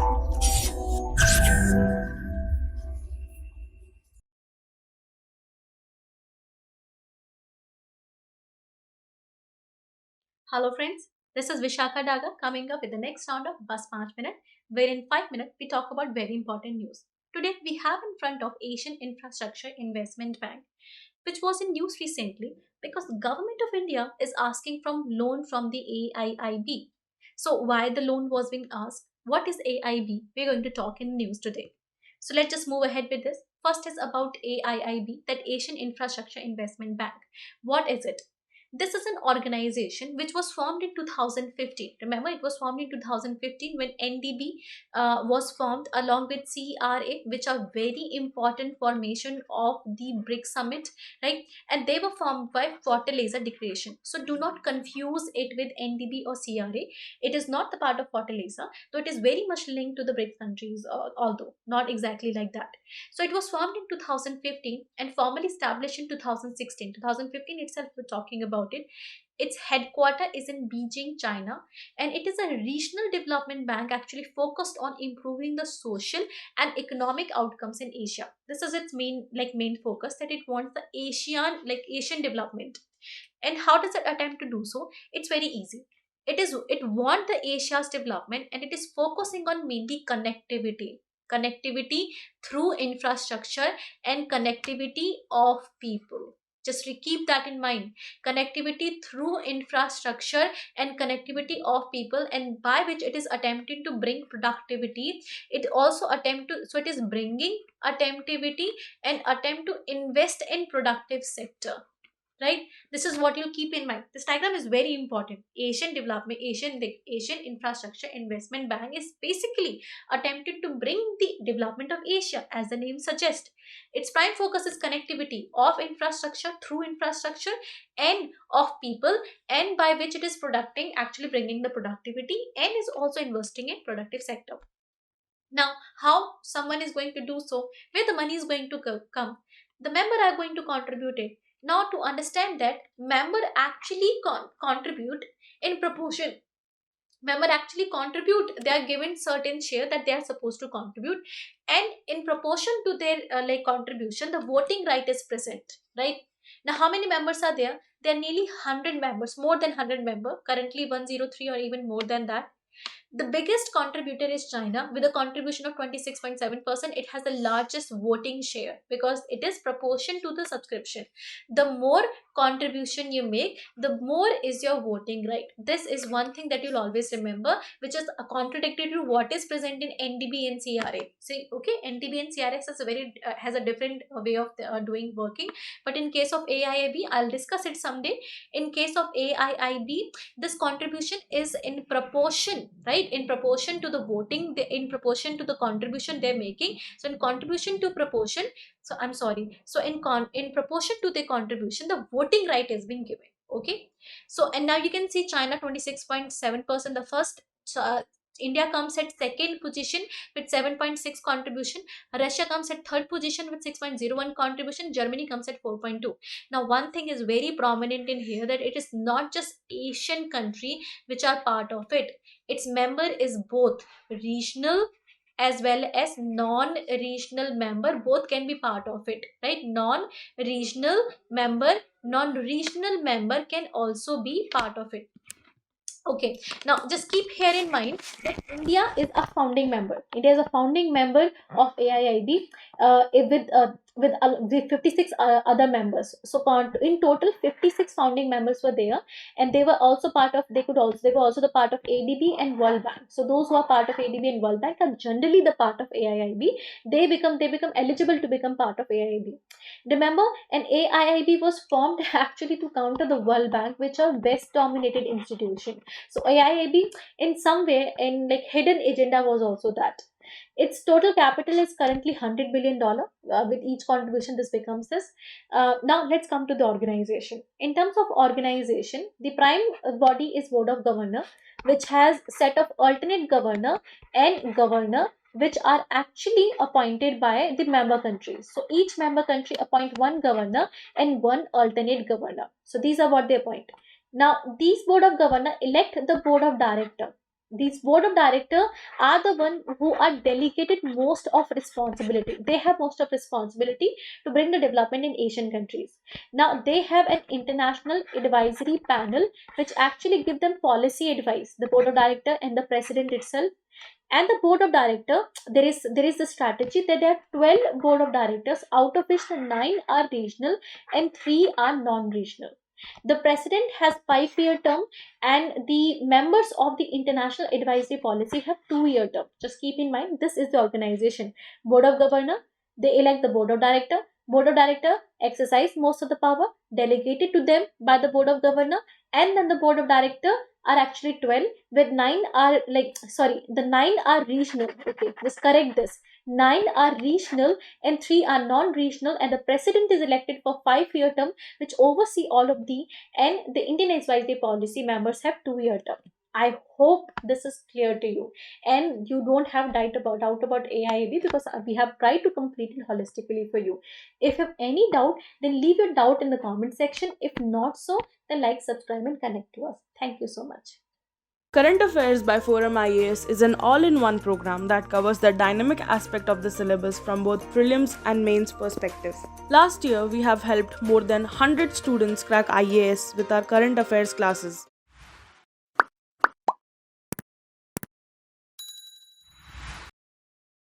Hello friends, this is Vishakha Daga coming up with the next round of Bus 5 Minute, where in 5 minutes we talk about very important news. Today we have in front of Asian Infrastructure Investment Bank, which was in news recently because the government of India is asking from loan from the AIIB. So why the loan was being asked? What is AIB? We're going to talk in news today. So let's just move ahead with this. First is about AIIB, that Asian Infrastructure Investment Bank. What is it? This is an organization which was formed in 2015. Remember, it was formed in 2015 when NDB was formed along with CRA, which are very important formation of the BRICS summit, right? And they were formed by Fortaleza Declaration. So do not confuse it with NDB or CRA. It is not the part of Fortaleza, though it is very much linked to the BRICS countries, although not exactly like that. So it was formed in 2015 and formally established in 2016. 2015 itself, we're talking about it. Its headquarter is in Beijing, China, and it is a regional development bank actually focused on improving the social and economic outcomes in Asia. This is its main focus, that it wants the Asian development. And how does it attempt to do so? It's very easy. It want the Asia's development, and it is focusing on mainly connectivity through infrastructure and connectivity of people. Just keep that in mind. Connectivity through infrastructure and connectivity of people, and by which it is attempting to bring productivity. It also attempt to, so it is bringing attemptivity and attempt to invest in productive sector, right? This is what you'll keep in mind. This diagram is very important. Asian Infrastructure Investment Bank is basically attempted to bring the development of Asia, as the name suggests. Its prime focus is connectivity of infrastructure through infrastructure and of people, and by which it is producting, actually bringing the productivity, and is also investing in productive sector. Now, how someone is going to do so, where the money is going to come, the member are going to contribute it. Now, to understand that, member actually contribute in proportion. Member actually contribute, they are given certain share that they are supposed to contribute, and in proportion to their contribution, the voting right is present, right? Now, how many members are there? There are nearly 100 members, more than 100 members, currently 103 or even more than that. The biggest contributor is China with a contribution of 26.7%. It has the largest voting share because it is proportion to the subscription. The more contribution you make, the more is your voting right. This is one thing that you'll always remember, which is contradictory to what is present in NDB and CRA. See, okay, NDB and CRA has a different way of doing working. But in case of AIIB, I'll discuss it someday. In case of AIIB, this contribution is in proportion, right? In proportion to the voting, in proportion to the contribution they're making. So in contribution to proportion, so I'm sorry, so in proportion to the contribution, the voting right is being given. Okay, so and now you can see China 26.7%, the first. India comes at second position with 7.6 contribution. Russia comes at third position with 6.01 contribution. Germany comes at 4.2. Now, one thing is very prominent in here, that it is not just Asian country which are part of it. Its member is both regional as well as non-regional member. Both can be part of it, right? Non-regional member can also be part of it. Okay, now just keep here in mind that India is a founding member. India is a founding member of AIIB, with 56 other members. So in total, 56 founding members were there, and they were also part of. They were also the part of ADB and World Bank. So those who are part of ADB and World Bank are generally the part of AIIB. They become eligible to become part of AIIB. Remember, an AIIB was formed actually to counter the World Bank, which are West dominated institution. So AIIB, in some way, in like hidden agenda was also that. Its total capital is currently $100 billion. With each contribution, this becomes this. Now let's come to the organization. In terms of organization, the prime body is Board of Governor, which has set of alternate governor and governor, which are actually appointed by the member countries. So each member country appoint one governor and one alternate governor. So these are what they appoint. Now, these board of governor elect the board of director. these board of director are the one who are delegated most of responsibility. They have most of responsibility to bring the development in Asian countries. Now they have an international advisory panel which actually give them policy advice, the board of director and the president itself. And the board of director, there is the strategy that there are 12 board of directors, out of which the 9 are regional and 3 are non-regional. The president has 5-year term, and the members of the international advisory policy have 2-year term. Just keep in mind, this is the organization. Board of governor, they elect the board of director. Board of director exercise most of the power delegated to them by the board of governor, and then the board of director are actually 12, with 9 are like, sorry, the 9 are regional. Okay, just correct this. 9 are regional and 3 are non-regional, and the president is elected for 5-year term, which oversee all of the, and the Indian advisory policy members have 2-year term. I hope this is clear to you and you don't have doubt about AIAB, because we have tried to complete it holistically for you. If you have any doubt, then leave your doubt in the comment section. If not so, then like, subscribe and connect to us. Thank you so much. Current Affairs by Forum IAS is an all-in-one program that covers the dynamic aspect of the syllabus from both prelims and mains perspectives. Last year, we have helped more than 100 students crack IAS with our current affairs classes.